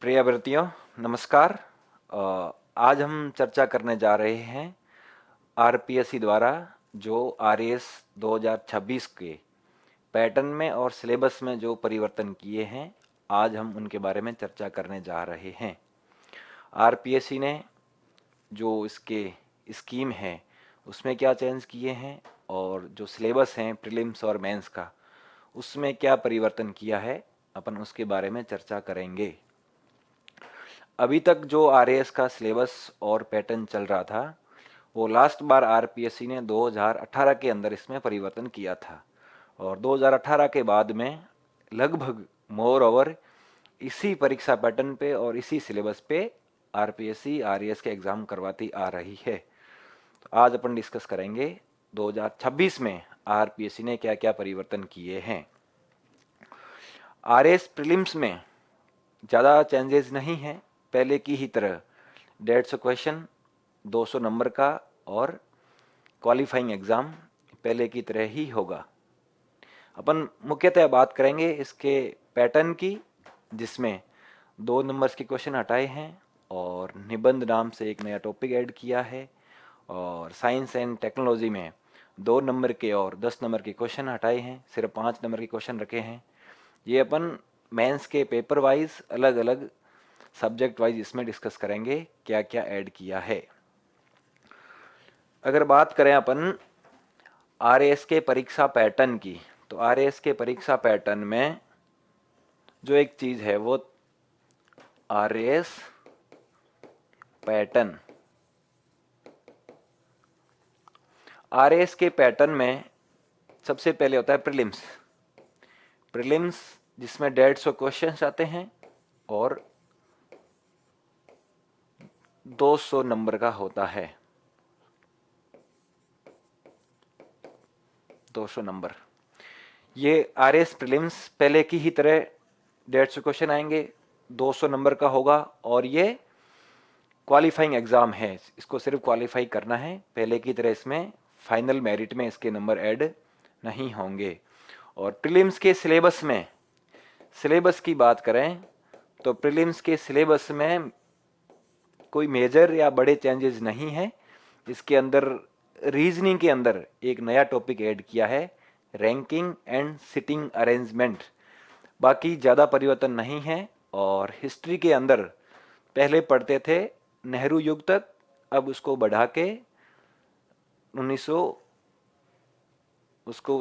प्रिय अभ्यर्थियों, नमस्कार। आज हम चर्चा करने जा रहे हैं आरपीएससी द्वारा जो आरएएस 2026 के पैटर्न में और सिलेबस में जो परिवर्तन किए हैं, आज हम उनके बारे में चर्चा करने जा रहे हैं। आरपीएससी ने जो इसके स्कीम है उसमें क्या चेंज किए हैं और जो सिलेबस हैं प्रीलिम्स और मेंस का, उसमें क्या परिवर्तन किया है, अपन उसके बारे में चर्चा करेंगे। अभी तक जो आरएएस का सिलेबस और पैटर्न चल रहा था, वो लास्ट बार आरपीएससी ने 2018 के अंदर इसमें परिवर्तन किया था और 2018 के बाद में लगभग मोर ओवर इसी परीक्षा पैटर्न पे और इसी सिलेबस पे आरपीएससी आरएएस के एग्ज़ाम करवाती आ रही है। तो आज अपन डिस्कस करेंगे 2026 में आरपीएससी ने क्या क्या परिवर्तन किए हैं। आरएएस प्रीलिम्स में ज़्यादा चेंजेस नहीं हैं, पहले की ही तरह 150 क्वेश्चन 200 नंबर का और क्वालिफाइंग एग्ज़ाम पहले की तरह ही होगा। अपन मुख्यतः बात करेंगे इसके पैटर्न की, जिसमें 2 नंबर्स के क्वेश्चन हटाए हैं और निबंध नाम से एक नया टॉपिक ऐड किया है, और साइंस एंड टेक्नोलॉजी में 2 नंबर के और 10 नंबर के क्वेश्चन हटाए हैं, सिर्फ 5 नंबर के क्वेश्चन रखे हैं। ये अपन मेंस के पेपर वाइज अलग अलग सब्जेक्ट वाइज इसमें डिस्कस करेंगे क्या क्या ऐड किया है। अगर बात करें अपन आरएएस के परीक्षा पैटर्न की, तो आरएएस के परीक्षा पैटर्न में जो एक चीज है वो आरएएस पैटर्न। आरएएस के पैटर्न में सबसे पहले होता है प्रीलिम्स। प्रीलिम्स जिसमें 150 क्वेश्चन आते हैं और 200 नंबर का होता है। 200 नंबर। ये आरएएस प्रीलिम्स पहले की ही तरह 150 क्वेश्चन आएंगे, 200 नंबर का होगा, और ये क्वालिफाइंग एग्ज़ाम है, इसको सिर्फ क्वालिफाई करना है। पहले की तरह इसमें फाइनल मेरिट में इसके नंबर ऐड नहीं होंगे। और प्रीलिम्स के सिलेबस में, सिलेबस की बात करें तो प्रीलिम्स के सिलेबस में कोई मेजर या बड़े चेंजेस नहीं है। इसके अंदर रीजनिंग के अंदर एक नया टॉपिक ऐड किया है, रैंकिंग एंड सिटिंग अरेंजमेंट। बाकी ज़्यादा परिवर्तन नहीं है। और हिस्ट्री के अंदर पहले पढ़ते थे नेहरू युग तक, अब उसको बढ़ा के 1900 उसको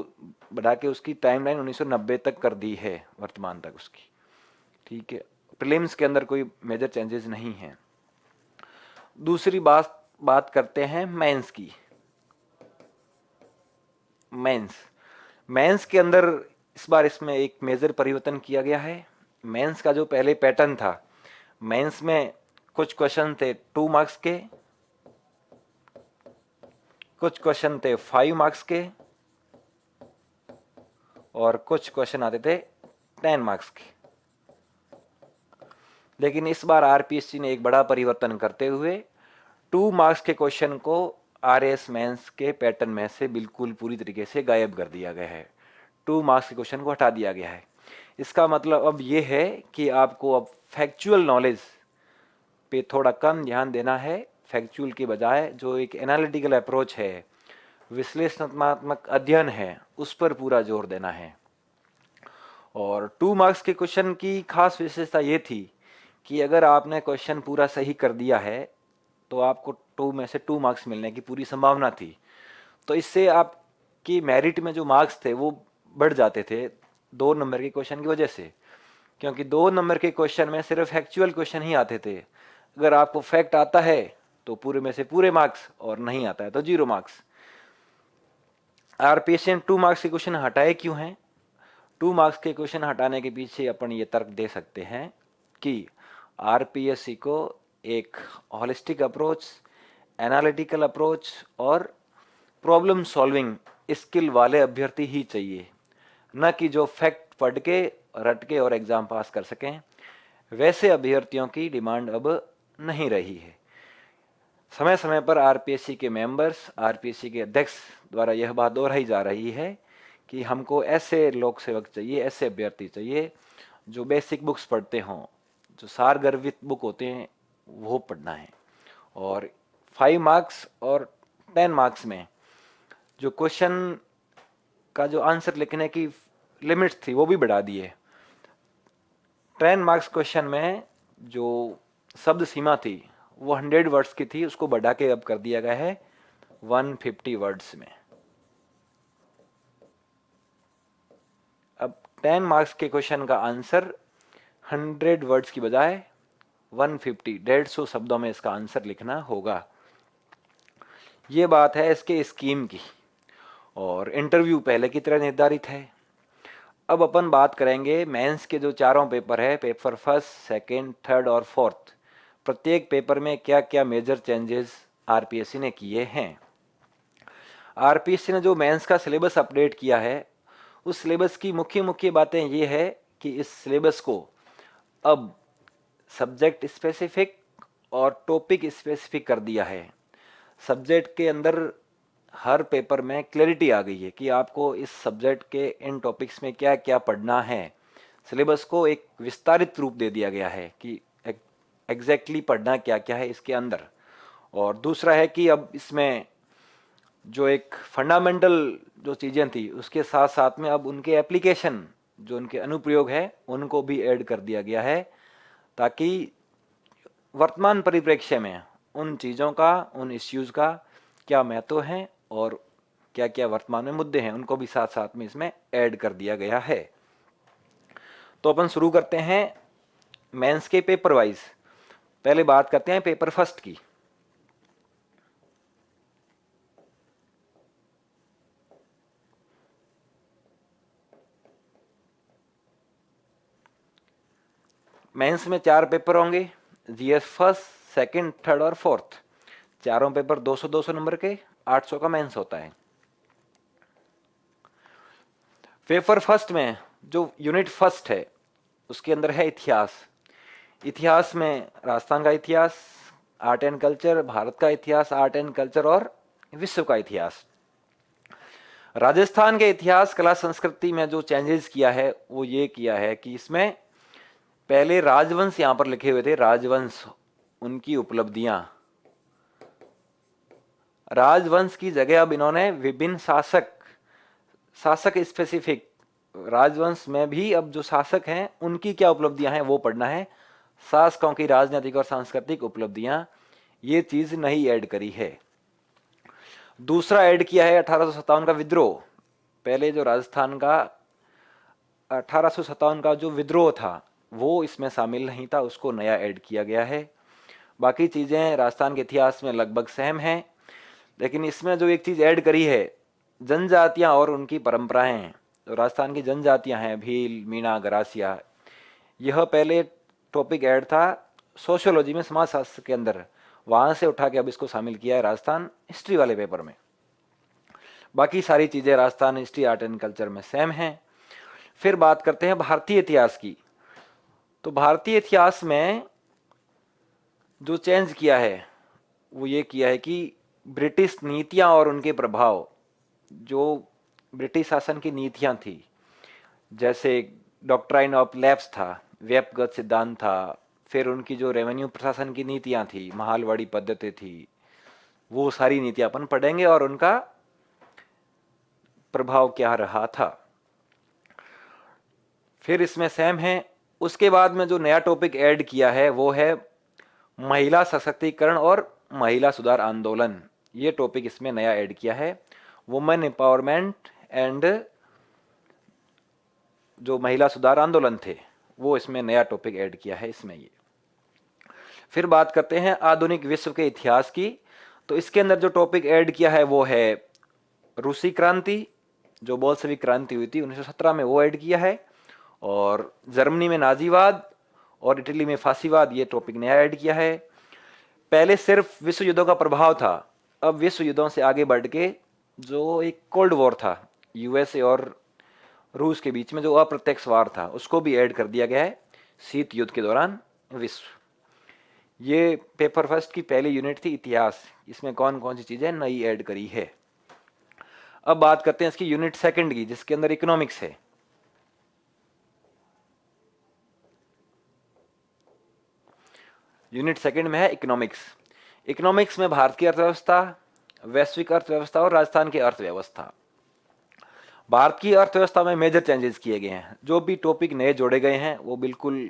बढ़ा के उसकी टाइमलाइन 1990 तक कर दी है, वर्तमान तक उसकी। ठीक है, प्रीलिम्स के अंदर कोई मेजर चेंजेस नहीं है। दूसरी बात करते हैं मेंस की। मेंस मेंस के अंदर इस बार इसमें एक मेजर परिवर्तन किया गया है। मेंस का जो पहले पैटर्न था, मेंस में कुछ क्वेश्चन थे 2 मार्क्स के, कुछ क्वेश्चन थे 5 मार्क्स के, और कुछ क्वेश्चन आते थे 10 मार्क्स के। लेकिन इस बार आरपीएससी ने एक बड़ा परिवर्तन करते हुए 2 मार्क्स के क्वेश्चन को आरएएस मेंस के पैटर्न में से बिल्कुल पूरी तरीके से गायब कर दिया गया है। 2 मार्क्स के क्वेश्चन को हटा दिया गया है। इसका मतलब अब ये है कि आपको अब फैक्चुअल नॉलेज पे थोड़ा कम ध्यान देना है। फैक्चुअल के बजाय जो एक एनालिटिकल अप्रोच है, विश्लेषणात्मक अध्ययन है, उस पर पूरा जोर देना है। और 2 मार्क्स के क्वेश्चन की खास विशेषता ये थी कि अगर आपने क्वेश्चन पूरा सही कर दिया है तो आपको 2 में से 2 मार्क्स मिलने की पूरी संभावना थी। तो इससे आपकी मेरिट में जो मार्क्स थे वो बढ़ जाते थे 2 नंबर के क्वेश्चन की वजह से, क्योंकि 2 नंबर के क्वेश्चन में सिर्फ फैक्चुअल क्वेश्चन ही आते थे। अगर आपको फैक्ट आता है तो पूरे में से पूरे मार्क्स, और नहीं आता है तो 0 मार्क्स। आरपीएससी ने 2 मार्क्स के क्वेश्चन हटाए क्यों हैं? 2 मार्क्स के क्वेश्चन हटाने के पीछे अपन ये तर्क दे सकते हैं कि आरपीएससी को एक होलिस्टिक अप्रोच, एनालिटिकल अप्रोच और प्रॉब्लम सॉल्विंग स्किल वाले अभ्यर्थी ही चाहिए, न कि जो फैक्ट पढ़ के रट के और एग्जाम पास कर सकें। वैसे अभ्यर्थियों की डिमांड अब नहीं रही है। समय समय पर आरपीएससी के मेंबर्स, आरपीएससी के अध्यक्ष द्वारा यह बात दोहराई जा रही है कि हमको ऐसे लोक सेवक चाहिए, ऐसे अभ्यर्थी चाहिए जो बेसिक बुक्स पढ़ते हों, जो सारगर्भित बुक होते हैं वो पढ़ना है। और 5 मार्क्स और 10 मार्क्स में जो क्वेश्चन का जो आंसर लिखने की लिमिट्स थी वो भी बढ़ा दी है। 10 मार्क्स क्वेश्चन में जो शब्द सीमा थी वो 100 वर्ड्स की थी, उसको बढ़ा के अब कर दिया गया है 150 वर्ड्स में। अब 10 मार्क्स के क्वेश्चन का आंसर 100 वर्ड्स की बजाय 150 150 शब्दों में इसका आंसर लिखना होगा। ये बात है इसके स्कीम की। और इंटरव्यू पहले की तरह निर्धारित है। अब अपन बात करेंगे मेंस के जो चारों पेपर है, पेपर फर्स्ट, सेकंड, थर्ड और फोर्थ, प्रत्येक पेपर में क्या क्या मेजर चेंजेस आरपीएससी ने किए हैं। आरपीएससी ने जो मेंस का सिलेबस अपडेट किया है उस सिलेबस की मुख्य मुख्य बातें ये है कि इस सिलेबस को अब सब्जेक्ट स्पेसिफिक और टॉपिक स्पेसिफिक कर दिया है। सब्जेक्ट के अंदर हर पेपर में क्लैरिटी आ गई है कि आपको इस सब्जेक्ट के इन टॉपिक्स में क्या क्या पढ़ना है। सिलेबस को एक विस्तारित रूप दे दिया गया है कि एग्जैक्टली पढ़ना क्या क्या है इसके अंदर। और दूसरा है कि अब इसमें जो एक फंडामेंटल जो चीज़ें थी उसके साथ साथ में अब उनके एप्लीकेशन जो उनके अनुप्रयोग है उनको भी ऐड कर दिया गया है, ताकि वर्तमान परिप्रेक्ष्य में उन चीज़ों का, उन इश्यूज़ का क्या महत्व है और क्या क्या वर्तमान में मुद्दे हैं उनको भी साथ साथ में इसमें ऐड कर दिया गया है। तो अपन शुरू करते हैं मेंस के पेपर वाइज। पहले बात करते हैं पेपर फर्स्ट की। मेंस में 4 पेपर होंगे, जीएस फर्स्ट, सेकंड, थर्ड और फोर्थ। चारों पेपर 200-200 नंबर के, 800 का मेंस होता है। पेपर फर्स्ट में जो यूनिट फर्स्ट है उसके अंदर है इतिहास। इतिहास में राजस्थान का इतिहास, आर्ट एंड कल्चर, भारत का इतिहास, आर्ट एंड कल्चर और विश्व का इतिहास। राजस्थान के इतिहास, कला, संस्कृति में जो चेंजेस किया है वो ये किया है कि इसमें पहले राजवंश यहां पर लिखे हुए थे, राजवंश, उनकी उपलब्धियां। राजवंश की जगह अब इन्होंने विभिन्न शासक, शासक स्पेसिफिक, राजवंश में भी अब जो शासक हैं उनकी क्या उपलब्धियां हैं वो पढ़ना है। शासकों की राजनीतिक और सांस्कृतिक उपलब्धियां, ये चीज नहीं ऐड करी है। दूसरा ऐड किया है 1857 का विद्रोह। पहले जो राजस्थान का 1857 का जो विद्रोह था वो इसमें शामिल नहीं था, उसको नया ऐड किया गया है। बाकी चीज़ें राजस्थान के इतिहास में लगभग सेम हैं, लेकिन इसमें जो एक चीज़ ऐड करी है, जनजातियां और उनकी परंपराएं। तो राजस्थान की जनजातियां हैं भील, मीणा, गरासिया। यह पहले टॉपिक ऐड था सोशियोलॉजी में, समाजशास्त्र के अंदर, वहां से उठा के अब इसको शामिल किया है राजस्थान हिस्ट्री वाले पेपर में। बाकी सारी चीज़ें Rajasthan history, art and culture में सेम हैं। फिर बात करते हैं भारतीय इतिहास की। तो भारतीय इतिहास में जो चेंज किया है वो ये किया है कि ब्रिटिश नीतियां और उनके प्रभाव, जो ब्रिटिश शासन की नीतियां थी, जैसे डॉक्ट्राइन ऑफ लैप्स था, व्यक्तिगत सिद्धांत था, फिर उनकी जो रेवेन्यू प्रशासन की नीतियां थी, महालवाड़ी पद्धति थी, वो सारी नीतियां अपन पढ़ेंगे और उनका प्रभाव क्या रहा था। फिर इसमें सेम है। उसके बाद में जो नया टॉपिक ऐड किया है वो है महिला सशक्तिकरण और महिला सुधार आंदोलन। ये टॉपिक इसमें नया ऐड किया है। वुमेन एम्पावरमेंट एंड जो महिला सुधार आंदोलन थे वो इसमें नया टॉपिक ऐड किया है इसमें ये। फिर बात करते हैं आधुनिक विश्व के इतिहास की। तो इसके अंदर जो टॉपिक ऐड किया है वो है रूसी क्रांति, जो बोल्शेविक क्रांति हुई थी 1917 में, वो ऐड किया है। और जर्मनी में नाजीवाद और इटली में फांसीवाद, ये टॉपिक नया ऐड किया है। पहले सिर्फ विश्व युद्धों का प्रभाव था, अब विश्व युद्धों से आगे बढ़ के जो एक कोल्ड वॉर था यूएसए और रूस के बीच में, जो अप्रत्यक्ष वार था, उसको भी ऐड कर दिया गया है, शीत युद्ध के दौरान विश्व। ये पेपर फर्स्ट की पहली यूनिट थी इतिहास। इसमें कौन कौन सी चीजें नई ऐड करी है। अब बात करते हैं इसकी यूनिट सेकंड की, जिसके अंदर इकोनॉमिक्स है। यूनिट सेकंड में है इकोनॉमिक्स। इकोनॉमिक्स में भारत की अर्थव्यवस्था, वैश्विक अर्थव्यवस्था और राजस्थान की अर्थव्यवस्था। भारत की अर्थव्यवस्था में मेजर चेंजेस किए गए हैं। जो भी टॉपिक नए जोड़े गए हैं वो बिल्कुल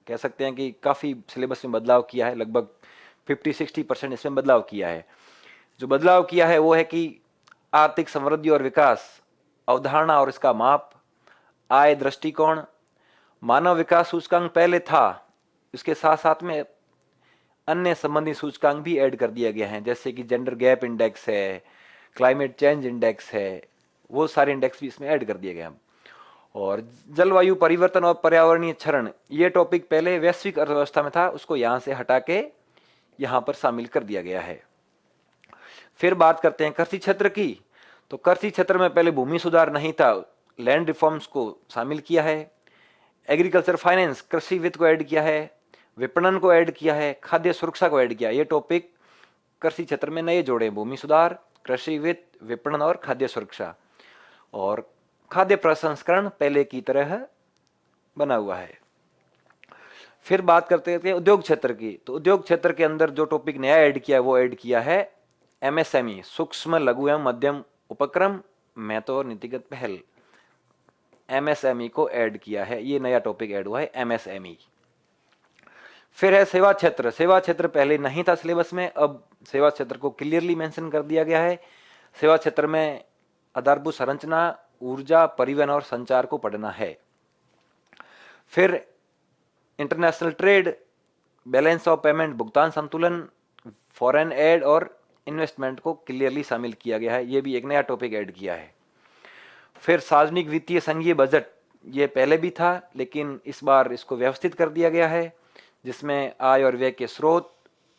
कह सकते हैं कि काफ़ी सिलेबस में बदलाव किया है, लगभग 50-60% इसमें बदलाव किया है। जो बदलाव किया है वो है कि आर्थिक समृद्धि और विकास, अवधारणा और इसका माप, आय दृष्टिकोण, मानव विकास सूचकांक पहले था, इसके साथ साथ में अन्य संबंधी सूचकांक भी ऐड कर दिया गया है, जैसे कि जेंडर गैप इंडेक्स है, क्लाइमेट चेंज इंडेक्स है, वो सारे इंडेक्स भी इसमें ऐड कर दिए गए हैं। और जलवायु परिवर्तन और पर्यावरणीय क्षरण, ये टॉपिक पहले वैश्विक अर्थव्यवस्था में था, उसको यहाँ से हटा के यहाँ पर शामिल कर दिया गया है। फिर बात करते हैं कृषि क्षेत्र की। तो कृषि क्षेत्र में पहले भूमि सुधार नहीं था, लैंड रिफॉर्म्स को शामिल किया है। एग्रीकल्चर फाइनेंस, कृषि वित्त को ऐड किया है, विपणन को ऐड किया है, खाद्य सुरक्षा को ऐड किया। ये टॉपिक कृषि क्षेत्र में नए जोड़े, भूमि सुधार, कृषि वित्त, विपणन और खाद्य सुरक्षा। और खाद्य प्रसंस्करण पहले की तरह बना हुआ है। फिर बात करते थे उद्योग क्षेत्र की। तो उद्योग क्षेत्र के अंदर जो टॉपिक नया ऐड किया वो ऐड किया है एमएसएमई, सूक्ष्म लघु एवं मध्यम उपक्रम, महत्व और नीतिगत पहल। एमएसएमई को ऐड किया है, ये नया टॉपिक ऐड हुआ है एमएसएमई। फिर है सेवा क्षेत्र। सेवा क्षेत्र पहले नहीं था सिलेबस में, अब सेवा क्षेत्र को क्लियरली मेंशन कर दिया गया है। सेवा क्षेत्र में आधारभूत संरचना, ऊर्जा, परिवहन और संचार को पढ़ना है। फिर international trade, balance of payment, भुगतान संतुलन, फॉरेन एड और इन्वेस्टमेंट को क्लियरली शामिल किया गया है, ये भी एक नया टॉपिक ऐड किया है। फिर सार्वजनिक वित्तीय संघीय बजट, ये पहले भी था लेकिन इस बार इसको व्यवस्थित कर दिया गया है, जिसमें आय और व्यय के स्रोत,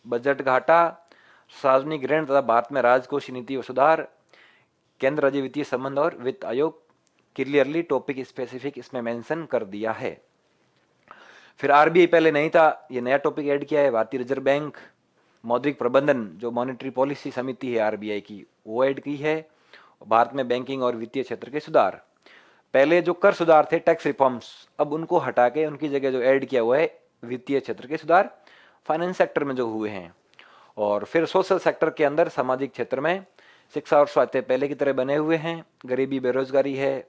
बजट घाटा, सार्वजनिक ऋण तथा भारत में राजकोषीय नीति और सुधार, केंद्र राज्य वित्तीय संबंध और वित्त आयोग, क्लियरली टॉपिक स्पेसिफिक इसमें मेंशन कर दिया है। फिर आरबीआई पहले नहीं था, ये नया टॉपिक ऐड किया है। भारतीय रिजर्व बैंक, मौद्रिक प्रबंधन, जो मॉनेटरी पॉलिसी समिति है आरबीआई की, वो ऐड की है। भारत में बैंकिंग और वित्तीय क्षेत्र के सुधार, पहले जो कर सुधार थे, टैक्स रिफॉर्म्स, अब उनको हटा के उनकी जगह जो ऐड किया हुआ है वित्तीय क्षेत्र के सुधार, फाइनेंस सेक्टर में जो हुए हैं। और फिर सोशल सेक्टर के अंदर सामाजिक क्षेत्र में शिक्षा और स्वास्थ्य पहले की तरह बने हुए हैं। गरीबी बेरोजगारी है,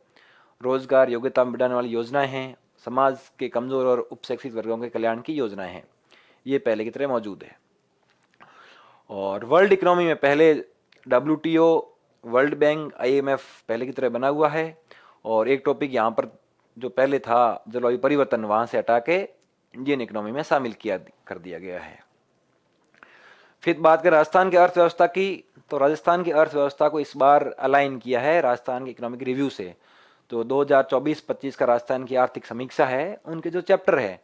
रोजगार योग्यता में बढ़ाने वाली योजनाएं हैं, समाज के कमजोर और उपशिक्षित वर्गों के कल्याण की योजनाएं हैं, ये पहले की तरह मौजूद है। और वर्ल्ड इकोनॉमी में पहले डब्ल्यूटीओ, वर्ल्ड बैंक, आईएमएफ पहले की तरह बना हुआ है। और एक टॉपिक यहाँ पर जो पहले था जलवायु परिवर्तन, वहाँ से हटा के इंडियन इकोनॉमी में शामिल किया कर दिया गया है। फिर बात करें राजस्थान की अर्थव्यवस्था की, तो राजस्थान की अर्थव्यवस्था को इस बार अलाइन किया है राजस्थान की इकोनॉमिक रिव्यू से। तो 2024-25 का राजस्थान की आर्थिक समीक्षा है, उनके जो चैप्टर है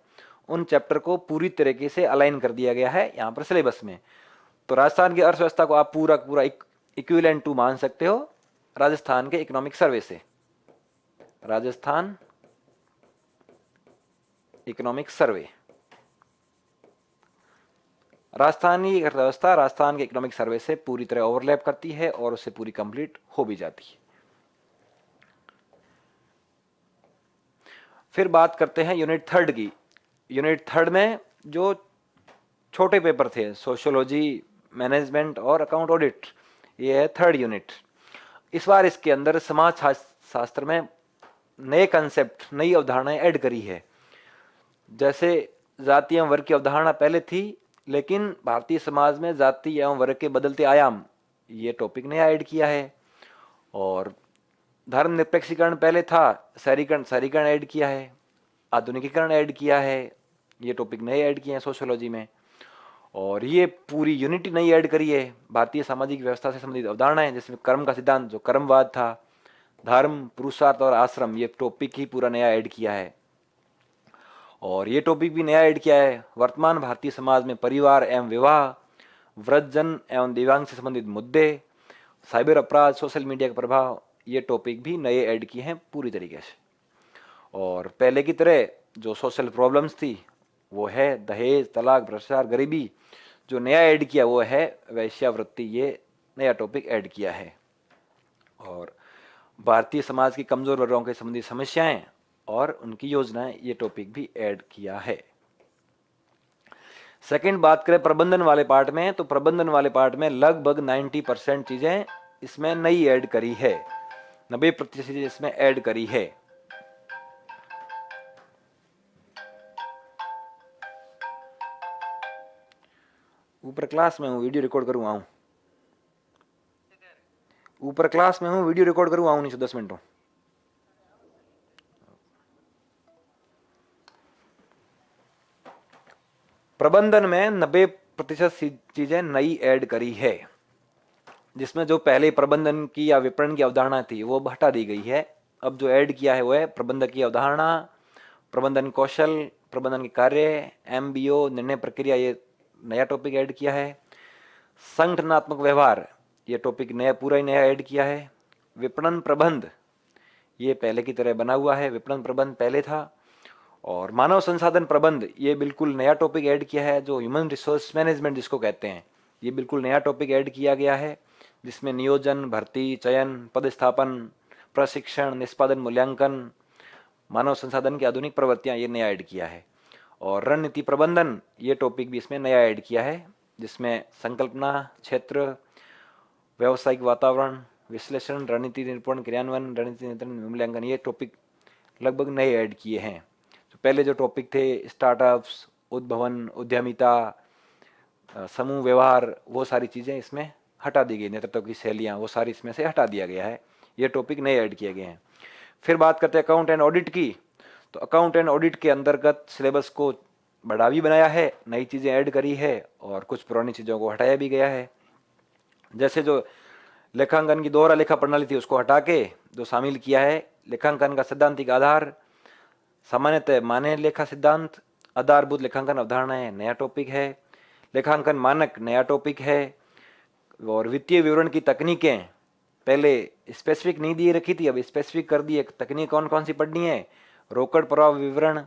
उन चैप्टर को पूरी तरीके से अलाइन कर दिया गया है यहाँ पर सिलेबस में। तो राजस्थान की अर्थव्यवस्था को आप पूरा पूरा इक्विवेलेंट टू मान सकते हो राजस्थान के इकोनॉमिक सर्वे से। राजस्थान इकोनॉमिक सर्वे, राजस्थानी अर्थव्यवस्था राजस्थान के इकोनॉमिक सर्वे से पूरी तरह ओवरलैप करती है और उससे पूरी कंप्लीट हो भी जाती है। फिर बात करते हैं यूनिट थर्ड की। यूनिट थर्ड में जो छोटे पेपर थे, सोशियोलॉजी, मैनेजमेंट और अकाउंट ऑडिट, ये है थर्ड यूनिट। इस बार इसके अंदर समाज शास्त्र में नए कंसेप्ट, नई अवधारणाएं ऐड करी है। जैसे जाति एवं वर्ग की अवधारणा पहले थी, लेकिन भारतीय समाज में जाति एवं वर्ग के बदलते आयाम, ये टॉपिक नया ऐड किया है। और धर्म निरपेक्षीकरण पहले था, शहरीकरण ऐड किया है, आधुनिकीकरण ऐड किया है, ये टॉपिक नए ऐड किए हैं सोशियोलॉजी में। और ये पूरी यूनिटी नई ऐड करी है भारतीय सामाजिक व्यवस्था से संबंधित अवधारणाएं, जिसमें कर्म का सिद्धांत जो कर्मवाद था, धर्म, पुरुषार्थ और आश्रम, ये टॉपिक ही पूरा नया ऐड किया है। और ये टॉपिक भी नया ऐड किया है वर्तमान भारतीय समाज में परिवार एवं विवाह, वृद्धजन एवं दिव्यांग से संबंधित मुद्दे, साइबर अपराध, सोशल मीडिया का प्रभाव, ये टॉपिक भी नए ऐड किए हैं पूरी तरीके से। और पहले की तरह जो सोशल प्रॉब्लम्स थी वो है दहेज, तलाक, भ्रष्टाचार, गरीबी। जो नया ऐड किया वो है वैश्यावृत्ति, ये नया टॉपिक ऐड किया है। और भारतीय समाज की कमजोर वर्गों के संबंधी समस्याएं और उनकी योजनाएं, ये टॉपिक भी ऐड किया है। सेकंड बात करें प्रबंधन वाले पार्ट में, तो प्रबंधन वाले पार्ट में लगभग 90% चीजें इसमें नई ऐड करी है, 90% चीजें इसमें ऐड करी है। ऊपर क्लास में हूँ, वीडियो रिकॉर्ड करूँ आऊँ, ऊपर क्लास में हूँ, वीडियो रिकॉर्ड करूँ आऊँ, नहीं तो 10 मिनटों। प्रबंधन में 90% चीजें नई ऐड करी है, जिसमें जो पहले प्रबंधन की या विपणन की अवधारणा थी वो हटा दी गई है। अब जो ऐड किया है वो है प्रबंधक की अवधारणा, प्रबंधन कौशल, प्रबंधन के कार्य, एमबीओ, निर्णय प्रक्रिया, ये नया टॉपिक ऐड किया है। संगठनात्मक व्यवहार, ये टॉपिक नया पूरा ही नया ऐड किया है। विपणन प्रबंध, ये पहले की तरह बना हुआ है, विपणन प्रबंध पहले था। और मानव संसाधन प्रबंध, ये बिल्कुल नया टॉपिक ऐड किया है, जो ह्यूमन रिसोर्स मैनेजमेंट जिसको कहते हैं, ये बिल्कुल नया टॉपिक ऐड किया गया है, जिसमें नियोजन, भर्ती, चयन, पदस्थापन, प्रशिक्षण, निष्पादन, मूल्यांकन, मानव संसाधन की आधुनिक प्रवृत्तियां, ये नया ऐड किया है। और रणनीति प्रबंधन, ये टॉपिक भी इसमें नया ऐड किया है, जिसमें संकल्पना, क्षेत्र, व्यावसायिक वातावरण, विश्लेषण, रणनीति निरूपण, क्रियान्वयन, रणनीति नियंत्रण, मूल्यांकन, ये टॉपिक लगभग नए ऐड किए हैं। तो पहले जो टॉपिक थे स्टार्टअप्स, उद्भवन, उद्यमिता, समूह व्यवहार, वो सारी चीज़ें इसमें हटा दी गई, नेतृत्व की शैलियाँ, वो सारी इसमें से हटा दिया गया है, ये टॉपिक नए ऐड किए गए हैं। फिर बात करते हैं अकाउंट एंड ऑडिट की, तो अकाउंट एंड ऑडिट के अंतर्गत सिलेबस को बड़ा भी बनाया है, नई चीज़ें ऐड करी है और कुछ पुरानी चीज़ों को हटाया भी गया है। जैसे जो लेखांकन की दोहरा लेखा प्रणाली थी उसको हटा के जो शामिल किया है, लेखांकन का सैद्धांतिक आधार, सामान्यतः मान्य लेखा सिद्धांत, आधारभूत लेखांकन अवधारणाएं, नया टॉपिक है। लेखांकन मानक, नया टॉपिक है। और वित्तीय विवरण की तकनीकें, पहले स्पेसिफिक नहीं दी रखी थी, अब स्पेसिफिक कर दी है। तकनीक कौन कौन सी पढ़नी है? रोकड़ प्रवाह विवरण,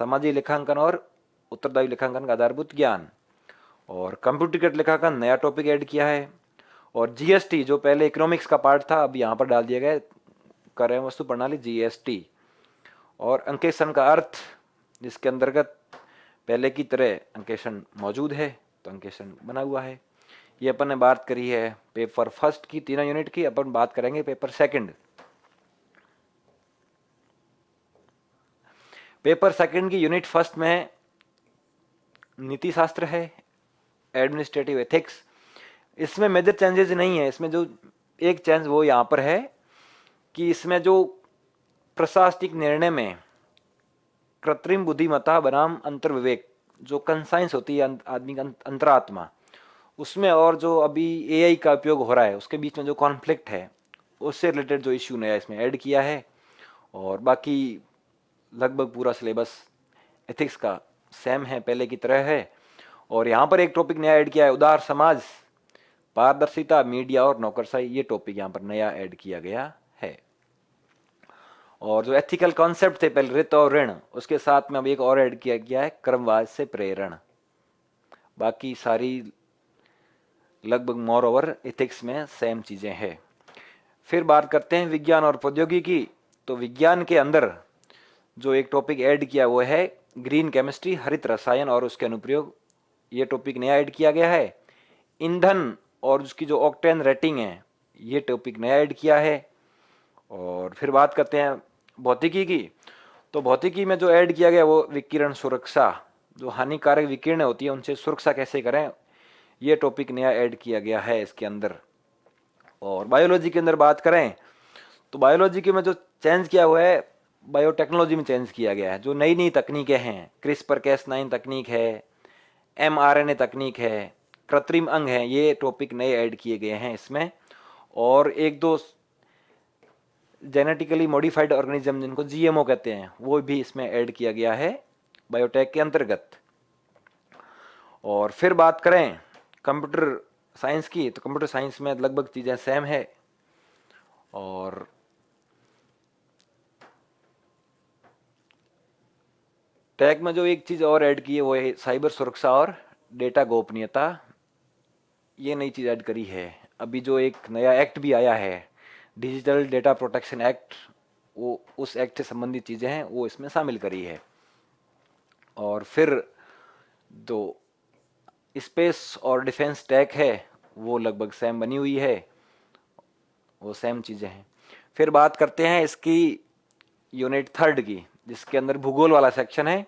सामाजिक लेखांकन और उत्तरदायी लेखांकन का आधारभूत ज्ञान। और कंप्यूटरीकृत लेखांकन, नया टॉपिक ऐड किया है। और जीएसटी, जो पहले इकोनॉमिक्स का पार्ट था, अब यहाँ पर डाल दिया गया क्रय वस्तु प्रणाली, जीएसटी। और अंकेक्षण का अर्थ, जिसके अंतर्गत पहले की तरह अंकेक्षण मौजूद है, तो अंकेक्षण बना हुआ है। ये अपन ने बात करी है पेपर फर्स्ट की 3 यूनिट की, अपन बात करेंगे पेपर सेकंड। पेपर सेकंड की यूनिट फर्स्ट में नीति शास्त्र है, एडमिनिस्ट्रेटिव एथिक्स। इसमें मेजर चेंजेस नहीं है, इसमें जो एक चेंज वो यहाँ पर है कि इसमें जो प्रशासनिक निर्णय में कृत्रिम बुद्धिमत्ता बनाम अंतर्विवेक, जो कंसाइंस होती है आदमी का अंतरात्मा, उसमें और जो अभी एआई का उपयोग हो रहा है उसके बीच में जो कॉन्फ्लिक्ट है, उससे रिलेटेड जो इश्यू नया इसमें ऐड किया है। और बाकी लगभग पूरा सिलेबस एथिक्स का सेम है, पहले की तरह है। और यहाँ पर एक टॉपिक नया ऐड किया है, उदार समाज, पारदर्शिता, मीडिया और नौकरशाही, ये टॉपिक यहाँ पर नया ऐड किया गया है। और जो एथिकल कॉन्सेप्ट थे पहले रित और ऋण, उसके साथ में अब एक और ऐड किया गया है, क्रमवाद से प्रेरण। बाकी सारी लगभग मोर ओवर एथिक्स में सेम चीजें हैं। फिर बात करते हैं विज्ञान और प्रौद्योगिकी। तो विज्ञान के अंदर जो एक टॉपिक ऐड किया वो है ग्रीन केमिस्ट्री, हरित रसायन और उसके अनुप्रयोग, ये टॉपिक नया ऐड किया गया है। ईंधन और उसकी जो ऑक्टेन रेटिंग है, ये टॉपिक नया ऐड किया है। और फिर बात करते हैं भौतिकी की, तो भौतिकी में जो ऐड किया गया वो विकिरण सुरक्षा, जो हानिकारक विकिरण होती है उनसे सुरक्षा कैसे करें, ये टॉपिक नया ऐड किया गया है इसके अंदर। और बायोलॉजी के अंदर बात करें तो बायोलॉजी के में जो चेंज किया हुआ है, बायोटेक्नोलॉजी में चेंज किया गया है। जो नई नई तकनीकें हैं, क्रिस्पर कैस9 तकनीक है, mRNA तकनीक है, कृत्रिम अंग है, ये टॉपिक नए ऐड किए गए हैं इसमें। और एक दो जेनेटिकली मॉडिफाइड ऑर्गेनिज्म, जिनको जीएमओ कहते हैं, वो भी इसमें ऐड किया गया है बायोटेक के अंतर्गत। और फिर बात करें कंप्यूटर साइंस की, तो कंप्यूटर साइंस में लगभग चीज़ें सेम है। और टैग में जो एक चीज़ और ऐड की है वो है साइबर सुरक्षा और डेटा गोपनीयता, ये नई चीज़ ऐड करी है। अभी जो एक नया एक्ट भी आया है, डिजिटल डेटा प्रोटेक्शन एक्ट, वो उस एक्ट से संबंधित चीज़ें हैं वो इसमें शामिल करी है। और फिर जो स्पेस और डिफेंस टेक है वो लगभग सेम बनी हुई है, वो सेम चीज़ें हैं। फिर बात करते हैं इसकी यूनिट थर्ड की, जिसके अंदर भूगोल वाला सेक्शन है।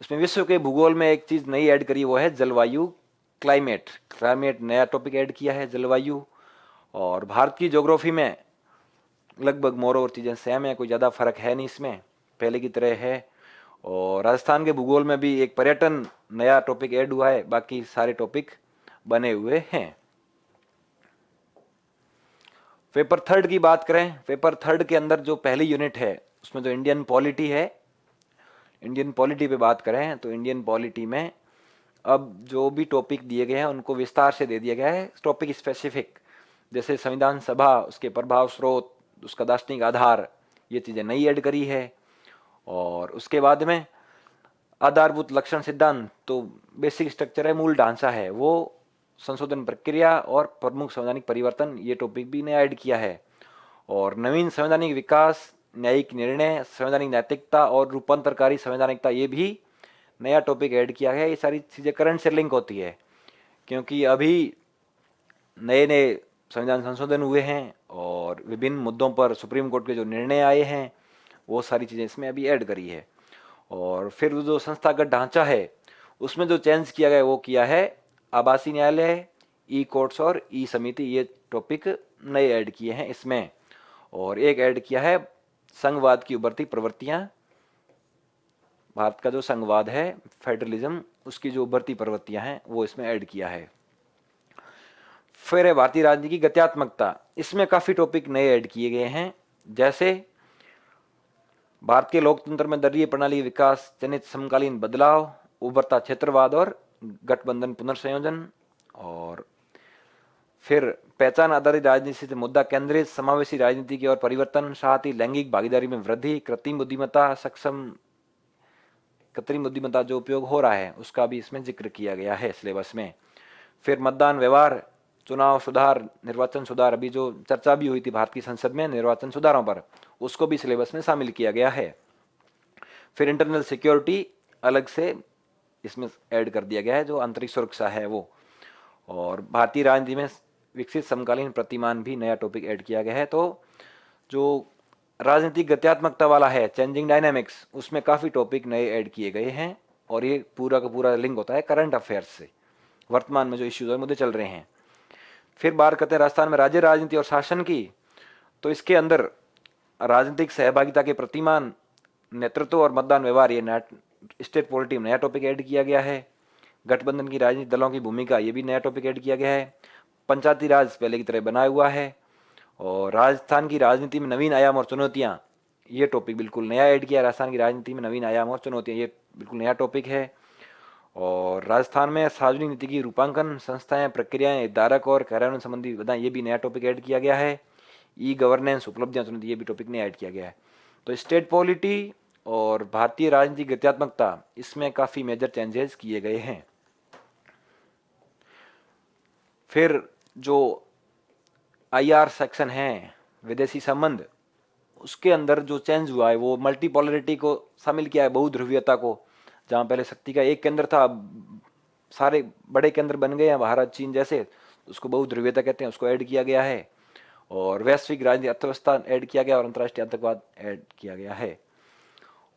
इसमें विश्व के भूगोल में एक चीज़ नई ऐड करी, वो है जलवायु, क्लाइमेट। क्लाइमेट नया टॉपिक ऐड किया है, जलवायु। और भारत की ज्योग्राफी में लगभग मोर और चीज़ें सेम है, कोई ज़्यादा फर्क है नहीं इसमें, पहले की तरह है। और राजस्थान के भूगोल में भी एक पर्यटन नया टॉपिक ऐड हुआ है, बाकी सारे टॉपिक बने हुए हैं। पेपर थर्ड की बात करें, पेपर थर्ड के अंदर जो पहली यूनिट है उसमें जो इंडियन पॉलिटी है, इंडियन पॉलिटी पे बात करें तो इंडियन पॉलिटी में अब जो भी टॉपिक दिए गए हैं उनको विस्तार से दे दिया गया है, टॉपिक स्पेसिफिक। जैसे संविधान सभा, उसके प्रभाव स्रोत, उसका दार्शनिक आधार, ये चीज़ें नई ऐड करी है। और उसके बाद में आधारभूत लक्षण सिद्धांत, तो बेसिक स्ट्रक्चर है, मूल ढांचा है वो, संशोधन प्रक्रिया और प्रमुख संवैधानिक परिवर्तन, ये टॉपिक भी नया ऐड किया है। और नवीन संवैधानिक विकास, न्यायिक निर्णय, संवैधानिक नैतिकता और रूपांतरकारी संवैधानिकता, ये भी नया टॉपिक ऐड किया है। ये सारी चीज़ें करंट से लिंक होती है, क्योंकि अभी नए नए संविधान संशोधन हुए हैं और विभिन्न मुद्दों पर सुप्रीम कोर्ट के जो निर्णय आए हैं वो सारी चीज़ें इसमें अभी ऐड करी है। और फिर जो संस्थागत ढांचा है उसमें जो चेंज किया गया वो किया है आवासीय न्यायालय, ई कोर्ट्स और ई समिति, ये टॉपिक नए ऐड किए हैं इसमें। और एक ऐड किया है संघवाद की उभरती प्रवृत्तियां, भारत का जो संघवाद है, फेडरलिज्म, उसकी जो उभरती प्रवृत्तियां हैं वो इसमें ऐड किया है। फिर है भारतीय राजनीति की गत्यात्मकता, इसमें काफ़ी टॉपिक नए ऐड किए गए हैं, जैसे भारत के लोकतंत्र में दलीय प्रणाली विकास जनित समकालीन बदलाव, उभरता क्षेत्रवाद और गठबंधन पुनर्संयोजन। और फिर पहचान आधारित राजनीति से मुद्दा केंद्रित समावेशी राजनीति की ओर परिवर्तन, साथ ही लैंगिक भागीदारी में वृद्धि, कृत्रिम बुद्धिमत्ता, सक्षम कृत्रिम बुद्धिमत्ता जो उपयोग हो रहा है उसका भी इसमें जिक्र किया गया है सिलेबस में। फिर मतदान व्यवहार, चुनाव सुधार, निर्वाचन सुधार, अभी जो चर्चा भी हुई थी भारत की संसद में निर्वाचन सुधारों पर, उसको भी सिलेबस में शामिल किया गया है। फिर इंटरनल सिक्योरिटी अलग से इसमें ऐड कर दिया गया है, जो आंतरिक सुरक्षा है वो। और भारतीय राजनीति में विकसित समकालीन प्रतिमान भी नया टॉपिक ऐड किया गया है। तो जो राजनीतिक गत्यात्मकता वाला है, चेंजिंग डायनामिक्स, उसमें काफ़ी टॉपिक नए ऐड किए गए हैं। और ये पूरा का पूरा लिंक होता है करंट अफेयर्स से, वर्तमान में जो इश्यूज और मुद्दे चल रहे हैं। फिर बात करते हैं राजस्थान में राज्य राजनीति और शासन की, तो इसके अंदर राजनीतिक सहभागिता के प्रतिमान, नेतृत्व और मतदान व्यवहार, ये स्टेट पॉलिटी में नया टॉपिक ऐड किया गया है। गठबंधन की राजनीतिक दलों की भूमिका, ये भी नया टॉपिक ऐड किया गया है। पंचायती राज पहले की तरह बना हुआ है। और राजस्थान की राजनीति में नवीन आयाम और चुनौतियाँ, ये टॉपिक बिल्कुल नया ऐड किया। राजस्थान की राजनीति में नवीन आयाम और चुनौतियाँ, ये बिल्कुल नया टॉपिक है। और राजस्थान में सार्वजनिक नीति की रूपांकन, संस्थाएं, प्रक्रियाएं, हितधारक और कार्यान्वयन संबंधी विधान, ये भी नया टॉपिक ऐड किया गया है। ई गवर्नेंस, उपलब्धियां, चुनौती, ये भी टॉपिक नया ऐड किया गया है। तो स्टेट पॉलिटी और भारतीय राजनीतिक गत्यात्मकता, इसमें काफ़ी मेजर चेंजेस किए गए हैं। फिर जो आईआर सेक्शन है, विदेशी संबंध, उसके अंदर जो चेंज हुआ है वो मल्टीपोलरिटी को शामिल किया है, बहुध्रुवीयता को। जहाँ पहले शक्ति का एक केंद्र था, सारे बड़े केंद्र बन गए हैं भारत, चीन जैसे, उसको बहुध्रुवीयता कहते हैं, उसको ऐड किया गया है। और वैश्विक राजनीति, अर्थव्यवस्था ऐड किया गया, और अंतर्राष्ट्रीय आतंकवाद ऐड किया गया है।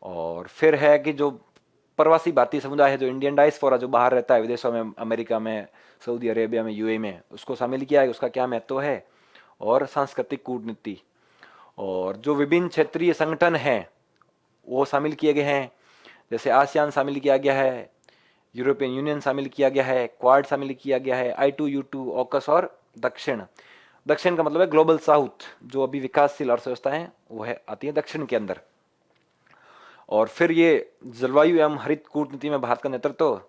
और फिर है कि जो प्रवासी भारतीय समुदाय है, जो इंडियन डायस्पोरा, जो बाहर रहता है विदेशों में, अमेरिका में, सऊदी अरेबिया में, यूएई में, उसको शामिल किया है, उसका क्या महत्व है। और सांस्कृतिक कूटनीति, और जो विभिन्न क्षेत्रीय संगठन हैं वो शामिल किए गए हैं, जैसे आसियान शामिल किया गया है, यूरोपियन यूनियन शामिल किया गया है, क्वाड शामिल किया गया है, I2U2, ऑकस और दक्षिण। दक्षिण का मतलब है ग्लोबल साउथ, जो अभी विकासशील अर्थव्यवस्था है वो है, आती है दक्षिण के अंदर। और फिर ये जलवायु एवं हरित कूटनीति में भारत का नेतृत्व,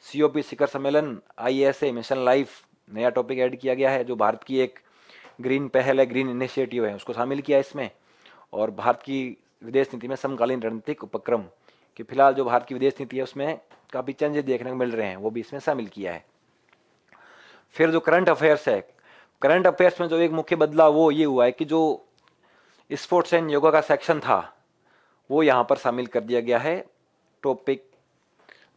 COP शिखर सम्मेलन, ISA मिशन लाइफ, नया टॉपिक ऐड किया गया है, जो भारत की एक ग्रीन पहल है, ग्रीन इनिशिएटिव है, उसको शामिल किया इसमें। और भारत की विदेश नीति में समकालीन रणनीतिक उपक्रम, कि फिलहाल जो भारत की विदेश नीति है उसमें काफ़ी चेंजेस देखने को मिल रहे हैं, वो भी इसमें शामिल किया है। फिर जो करंट अफेयर्स है, करंट अफेयर्स में जो एक मुख्य बदलाव वो ये हुआ है कि जो स्पोर्ट्स एंड योगा का सेक्शन था वो यहाँ पर शामिल कर दिया गया है टॉपिक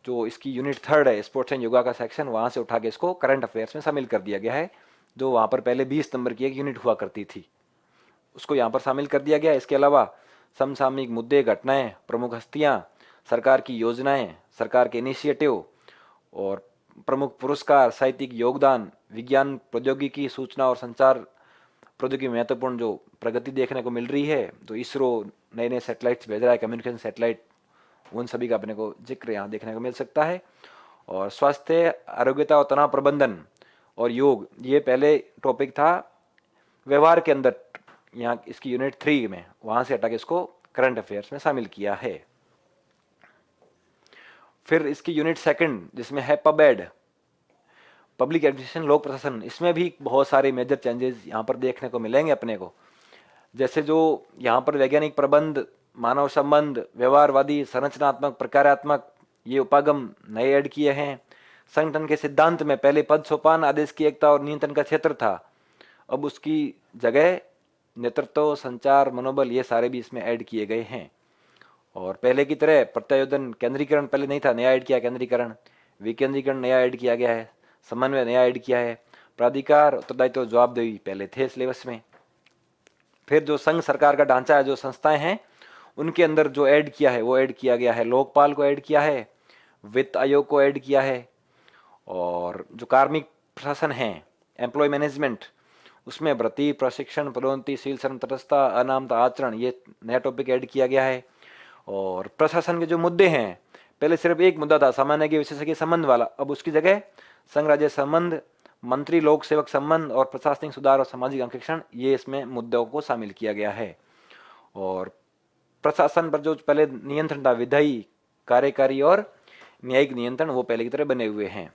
जो इसकी यूनिट 3 है स्पोर्ट्स एंड योगा का सेक्शन, वहाँ से उठा के इसको करंट अफेयर्स में शामिल कर दिया गया है। जो वहाँ पर पहले 20 नंबर की एक यूनिट हुआ करती थी, उसको यहाँ पर शामिल कर दिया गया है। इसके अलावा समसामयिक मुद्दे, घटनाएं, प्रमुख हस्तियाँ, सरकार की योजनाएं, सरकार के इनिशिएटिव और प्रमुख पुरस्कार, साहित्यिक योगदान, विज्ञान प्रौद्योगिकी, सूचना और संचार प्रौद्योगिकी में महत्वपूर्ण जो प्रगति देखने को मिल रही है, तो इसरो नए नए सैटेलाइट्स भेज रहा है, कम्युनिकेशन सैटेलाइट, उन सभी का अपने को जिक्र यहाँ देखने को मिल सकता है। और स्वास्थ्य, आरोग्यता और तनाव प्रबंधन और योग, ये पहले टॉपिक था व्यवहार के अंदर, यहाँ इसकी यूनिट 3 में, वहाँ से हटा के इसको करंट अफेयर्स में शामिल किया है। फिर इसकी यूनिट 2 जिसमें है पबएड, पब्लिक एडमिनिस्ट्रेशन, लोक प्रशासन, इसमें भी बहुत सारे मेजर चेंजेस यहाँ पर देखने को मिलेंगे अपने को। जैसे जो यहाँ पर वैज्ञानिक प्रबंध, मानव संबंध, व्यवहारवादी, संरचनात्मक, प्रकारात्मक, ये उपागम नए ऐड किए हैं। संगठन के सिद्धांत में पहले पद सोपान, आदेश की एकता और नियंत्रण का क्षेत्र था, अब उसकी जगह नेतृत्व, संचार, मनोबल, ये सारे भी इसमें ऐड किए गए हैं। और पहले की तरह प्रत्यायोजन, केंद्रीकरण पहले नहीं था, नया ऐड किया केंद्रीकरण, विकेंद्रीकरण नया ऐड किया गया है, समन्वय नया ऐड किया है, प्राधिकार, उत्तरदायित्व, जवाबदेही पहले थे सिलेबस में। फिर जो संघ सरकार का ढांचा है, जो संस्थाएं हैं, उनके अंदर जो ऐड किया है वो ऐड किया गया है, लोकपाल को ऐड किया है, वित्त आयोग को ऐड किया है, और जो कार्मिक प्रशासन है, एम्प्लॉय मैनेजमेंट, उसमें भर्ती, प्रशिक्षण, पदोन्नति, सील श्रम, तटस्थता, अनामता आचरण, ये नया टॉपिक ऐड किया गया है। और प्रशासन के जो मुद्दे हैं, पहले सिर्फ एक मुद्दा था सामान्य के विशेषज्ञ संबंध वाला, अब उसकी जगह संघ राज्य संबंध, मंत्री लोक सेवक संबंध और प्रशासनिक सुधार और सामाजिक अंकेक्षण, ये इसमें मुद्दों को शामिल किया गया है। और प्रशासन पर जो पहले नियंत्रण था, विधायी, कार्यकारी और न्यायिक नियंत्रण, वो पहले की तरह बने हुए हैं।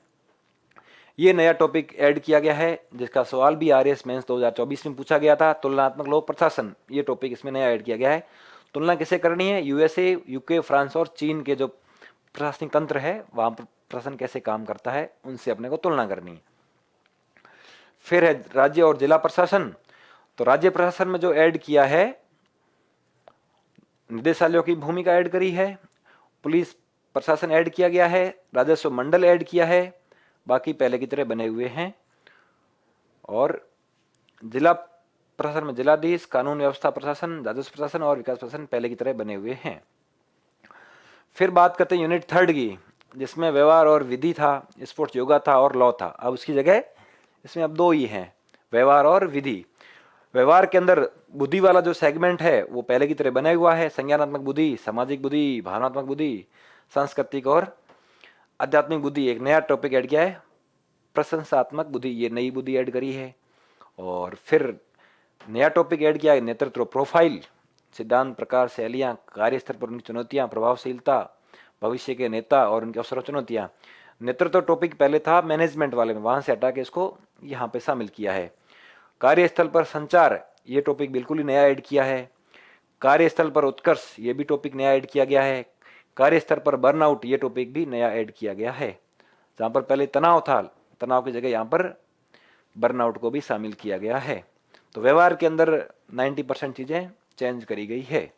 ये नया टॉपिक ऐड किया गया है, जिसका सवाल भी आरएएस मेंस 2024 में पूछा गया था, तुलनात्मक लोक प्रशासन, ये टॉपिक इसमें नया ऐड किया गया है। तुलना किसे करनी है, यूएसए, यूके, फ्रांस और चीन के जो प्रशासनिक तंत्र है, वहां पर प्रशासन कैसे काम करता है, उनसे अपने को तुलना करनी है। फिर है राज्य और जिला प्रशासन, तो राज्य प्रशासन में जो ऐड किया है, निदेशालयों की भूमिका ऐड करी है, पुलिस प्रशासन ऐड किया गया है, राजस्व मंडल ऐड किया है, बाकी पहले की तरह बने हुए हैं। और जिला प्रशासन में जिलाधीश, कानून व्यवस्था प्रशासन, राजस्व प्रशासन और विकास प्रशासन पहले की तरह बने हुए हैं। फिर बात करते हैं यूनिट 3 की, जिसमें व्यवहार और विधि था, स्पोर्ट्स योगा था और लॉ था। अब उसकी जगह इसमें अब 2 ही हैं, व्यवहार और विधि। व्यवहार के अंदर बुद्धि वाला जो सेगमेंट है वो पहले की तरह बना हुआ है, संज्ञानात्मक बुद्धि, सामाजिक बुद्धि, भावनात्मक बुद्धि, सांस्कृतिक और आध्यात्मिक बुद्धि। एक नया टॉपिक ऐड किया है, प्रशंसात्मक बुद्धि, ये नई बुद्धि ऐड करी है। और फिर नया टॉपिक ऐड किया है, नेतृत्व प्रोफाइल, सिद्धांत, प्रकार, शैलियाँ, कार्यस्थल पर उनकी चुनौतियाँ, प्रभावशीलता, भविष्य के नेता और उनके अवसर और चुनौतियाँ। नेतृत्व टॉपिक पहले था मैनेजमेंट वाले में, वहाँ से हटा के इसको यहाँ पे शामिल किया है। कार्यस्थल पर संचार, ये टॉपिक बिल्कुल ही नया ऐड किया है। कार्यस्थल पर उत्कर्ष, ये भी टॉपिक नया ऐड किया गया है। कार्यस्थल पर बर्नआउट, ये टॉपिक भी नया ऐड किया गया है। जहाँ पर पहले तनाव था, तनाव की जगह यहाँ पर बर्नआउट को भी शामिल किया गया है। तो व्यवहार के अंदर 90% चीजें चेंज करी गई है।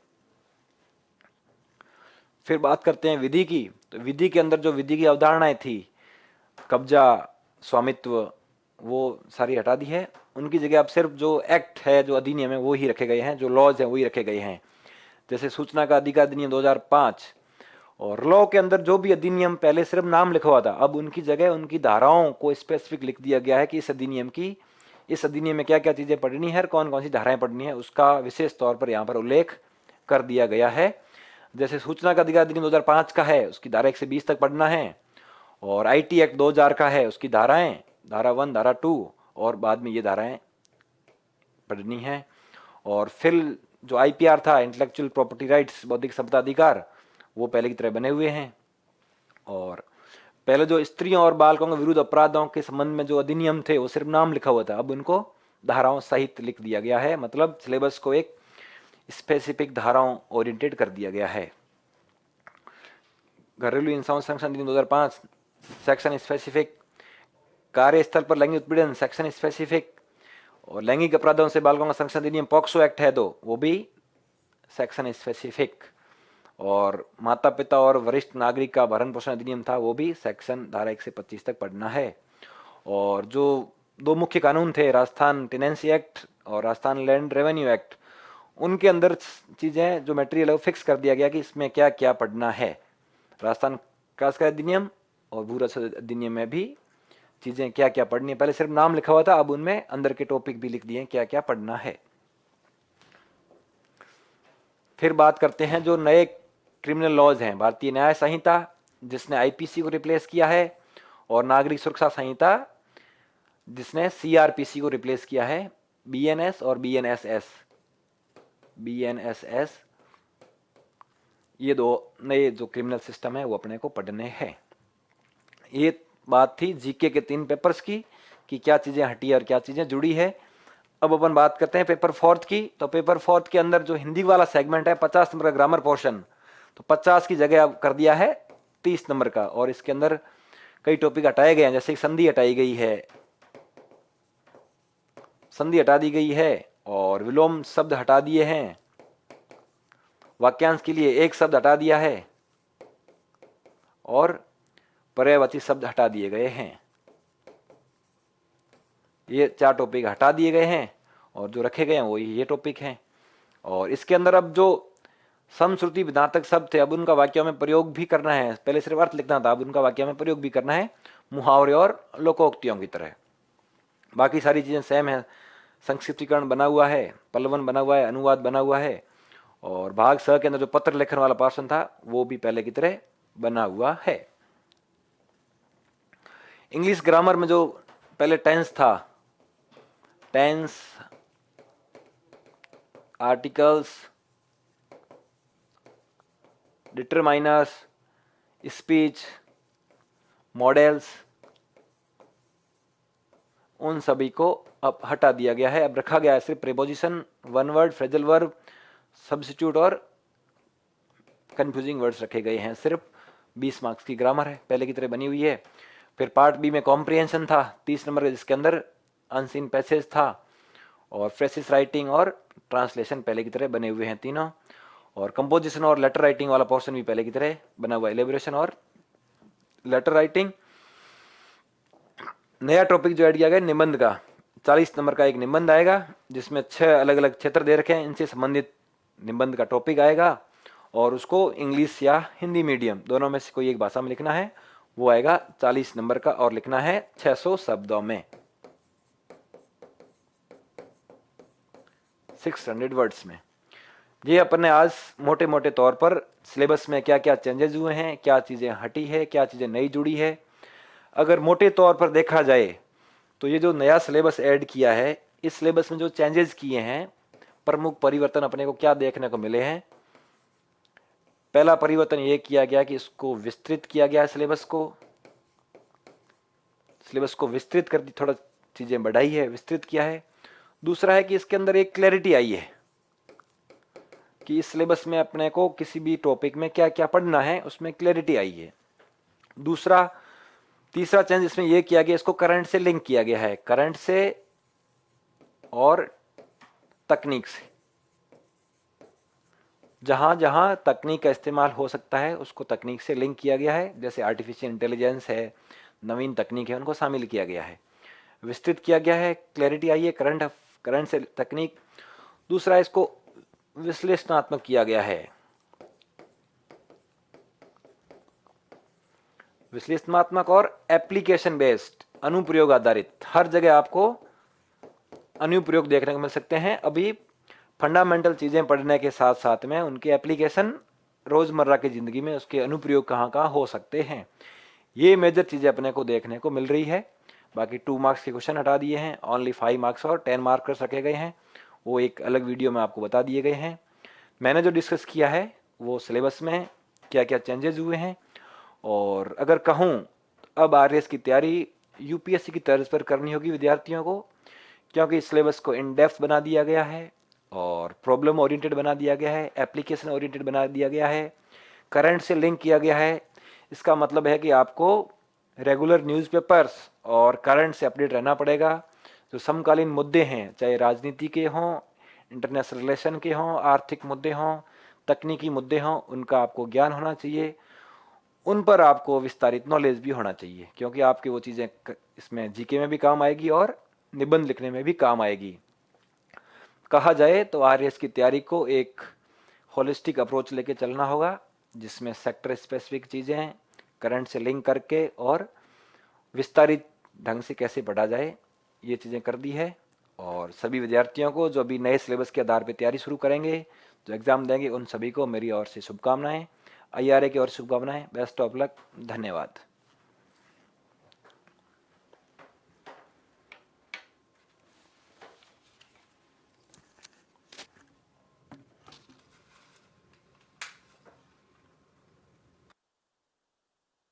फिर बात करते हैं विधि की, तो विधि के अंदर जो विधि की अवधारणाएं थी, कब्जा, स्वामित्व, वो सारी हटा दी है। उनकी जगह अब सिर्फ जो एक्ट है, जो अधिनियम है, वो ही रखे गए हैं, जो लॉज हैं वही रखे गए हैं। जैसे सूचना का अधिकार अधिनियम 2005, और लॉ के अंदर जो भी अधिनियम पहले सिर्फ नाम लिखा हुआ था, अब उनकी जगह उनकी धाराओं को स्पेसिफिक लिख दिया गया है कि इस अधिनियम में क्या क्या चीजें पढ़नी है, कौन कौन सी धाराएं पढ़नी है, उसका विशेष तौर पर यहाँ पर उल्लेख कर दिया गया है। जैसे सूचना का अधिकार अधिनियम 2005 का है, उसकी धारा 1 से 20 तक पढ़ना है। और आईटी एक्ट 2000 का है, उसकी धाराएं, धारा 1, धारा 2 और बाद में ये धाराएं पढ़नी है। और फिर जो आईपीआर था, इंटेलेक्चुअल प्रॉपर्टी राइट्स, बौद्धिक संपदा अधिकार, वो पहले की तरह बने हुए हैं। और पहले जो स्त्रियों और बालकों के विरुद्ध अपराधों के संबंध में जो अधिनियम थे, वो सिर्फ नाम लिखा हुआ था, अब उनको धाराओं सहित लिख दिया गया है, मतलब सिलेबस को एक स्पेसिफिक धाराओं ओरिएंटेड कर दिया गया है। घरेलू हिंसाओं संरक्षण अधिनियम 2005 सेक्शन स्पेसिफिक, कार्यस्थल पर लैंगिक उत्पीड़न सेक्शन स्पेसिफिक, और लैंगिक अपराधों से बालकों का संरक्षण अधिनियम पॉक्सो एक्ट है, तो वो भी सेक्शन स्पेसिफिक। और माता पिता और वरिष्ठ नागरिक का भरण पोषण अधिनियम था, वो भी सेक्शन धारा 1 से 25 तक पढ़ना है। और जो दो मुख्य कानून थे, राजस्थान टेनेंसी एक्ट और राजस्थान लैंड रेवेन्यू एक्ट, उनके अंदर चीज़ें जो मटेरियल है वो फिक्स कर दिया गया कि इसमें क्या क्या पढ़ना है। राजस्थान कास्का अधिनियम और भू रसद अधिनियम में भी चीज़ें क्या क्या पढ़नी है, पहले सिर्फ नाम लिखा हुआ था, अब उनमें अंदर के टॉपिक भी लिख दिए क्या क्या पढ़ना है। फिर बात करते हैं जो नए क्रिमिनल लॉज हैं, भारतीय न्याय संहिता जिसने आईपीसी को रिप्लेस किया है, और नागरिक सुरक्षा संहिता जिसने सीआरपीसी को रिप्लेस किया है, बीएनएस और बीएनएसएस, ये दो नए जो क्रिमिनल सिस्टम है वो अपने को पढ़ने हैं। ये बात थी जीके के 3 पेपर्स की कि क्या चीज़ें हटी और क्या चीज़ें जुड़ी है। अब अपन बात करते हैं पेपर 4 की। तो पेपर 4 के अंदर जो हिंदी वाला सेगमेंट है 50 नंबर का ग्रामर पोर्शन, तो 50 की जगह अब कर दिया है 30 नंबर का, और इसके अंदर कई टॉपिक हटाए गए हैं, जैसे संधि हटाई गई है, संधि हटा दी गई है, और विलोम शब्द हटा दिए हैं, वाक्यांश के लिए एक शब्द हटा दिया है, और पर्यायवाची शब्द हटा दिए गए हैं। ये 4 टॉपिक हटा दिए गए हैं, और जो रखे गए हैं वो ये टॉपिक हैं। और इसके अंदर अब जो समश्रुति विधातक शब्द थे, अब उनका वाक्यों में प्रयोग भी करना है। पहले सिर्फ अर्थ लिखना था, अब उनका वाक्य में प्रयोग भी करना है, मुहावरे और लोकोक्तियों की तरह। बाकी सारी चीज़ें सेम है, संक्षिप्तीकरण बना हुआ है, पल्लवन बना हुआ है, अनुवाद बना हुआ है, और भाग स के अंदर जो पत्र लेखन वाला पोर्शन था वो भी पहले की तरह बना हुआ है। इंग्लिश ग्रामर में जो पहले टेंस था, tense, articles, determiners, speech, models, उन सभी को अब हटा दिया गया है। अब रखा गया है सिर्फ preposition, one word, phrasal verb, substitute और कंफ्यूजिंग वर्ड्स रखे गए हैं। सिर्फ 20 मार्क्स की ग्रामर है, पहले की तरह बनी हुई है। फिर पार्ट बी में कॉम्प्रिहेंशन था 30 नंबर का, जिसके अंदर अनसीन पैसेज था, और फ्रेसिस राइटिंग और ट्रांसलेशन पहले की तरह बने हुए हैं तीनों, और कंपोजिशन और लेटर राइटिंग वाला पोर्शन भी पहले की तरह बना हुआ है, एलिबरेशन और लेटर राइटिंग। नया टॉपिक जो ऐड किया गया निबंध का, 40 नंबर का एक निबंध आएगा, जिसमें 6 अलग अलग क्षेत्र दे रखे हैं, इनसे संबंधित निबंध का टॉपिक आएगा, और उसको इंग्लिश या हिंदी मीडियम दोनों में से कोई एक भाषा में लिखना है, वो आएगा 40 नंबर का, और लिखना है 600 शब्दों में, 600 वर्ड्स में। ये अपने आज मोटे मोटे तौर पर सिलेबस में क्या क्या चेंजेस हुए हैं, क्या चीज़ें हटी है, क्या चीज़ें नई जुड़ी है। अगर मोटे तौर पर देखा जाए तो ये जो नया सिलेबस ऐड किया है, इस सिलेबस में जो चेंजेस किए हैं, प्रमुख परिवर्तन अपने को क्या देखने को मिले हैं। पहला परिवर्तन ये किया गया कि इसको विस्तृत किया गया है, सिलेबस को विस्तृत कर दी, थोड़ा चीज़ें बढ़ाई है, विस्तृत किया है। दूसरा है कि इसके अंदर एक क्लैरिटी आई है कि इस सिलेबस में अपने को किसी भी टॉपिक में क्या क्या पढ़ना है, उसमें क्लैरिटी आई है। तीसरा चेंज इसमें यह किया गया, इसको करंट से लिंक किया गया है, करंट से और तकनीक से। जहां जहां तकनीक का इस्तेमाल हो सकता है उसको तकनीक से लिंक किया गया है, जैसे आर्टिफिशियल इंटेलिजेंस है, नवीन तकनीक है, उनको शामिल किया गया है, विस्तृत किया गया है, क्लैरिटी आई है, करंट से तकनीक। दूसरा, इसको विश्लेषणात्मक किया गया है, विश्लेषणात्मक और एप्लीकेशन बेस्ड, अनुप्रयोग आधारित। हर जगह आपको अनुप्रयोग देखने को मिल सकते हैं। अभी फंडामेंटल चीज़ें पढ़ने के साथ साथ में उनके एप्लीकेशन रोज़मर्रा की ज़िंदगी में उसके अनुप्रयोग कहाँ कहाँ हो सकते हैं, ये मेजर चीज़ें अपने को देखने को मिल रही है। बाकी 2 मार्क्स के क्वेश्चन हटा दिए हैं, ओनली 5 मार्क्स और 10 मार्कर्स रखे गए हैं, वो एक अलग वीडियो में आपको बता दिए गए हैं। मैंने जो डिस्कस किया है वो सिलेबस में क्या क्या चेंजेस हुए हैं। और अगर कहूँ अब आरएस की तैयारी यूपीएससी की तर्ज पर करनी होगी विद्यार्थियों को, क्योंकि सिलेबस को इन डेप्थ बना दिया गया है, और प्रॉब्लम ओरिएंटेड बना दिया गया है, एप्लीकेशन ओरिएंटेड बना दिया गया है, करंट से लिंक किया गया है। इसका मतलब है कि आपको रेगुलर न्यूज़पेपर्स और करंट से अपडेट रहना पड़ेगा। जो समकालीन मुद्दे हैं, चाहे राजनीति के हों, इंटरनेशनल रिलेशन के हों, आर्थिक मुद्दे हों, तकनीकी मुद्दे हों उनका आपको ज्ञान होना चाहिए, उन पर आपको विस्तारित नॉलेज भी होना चाहिए, क्योंकि आपकी वो चीज़ें इसमें जीके में भी काम आएगी और निबंध लिखने में भी काम आएगी। कहा जाए तो आरएस की तैयारी को एक होलिस्टिक अप्रोच लेके चलना होगा, जिसमें सेक्टर स्पेसिफिक चीज़ें करंट से लिंक करके और विस्तारित ढंग से कैसे पढ़ा जाए ये चीज़ें कर दी है। और सभी विद्यार्थियों को जो अभी नए सिलेबस के आधार पर तैयारी शुरू करेंगे, जो एग्ज़ाम देंगे, उन सभी को मेरी ओर से शुभकामनाएं, आईआरए की ओर शुभकामनाएं। Best of luck. धन्यवाद।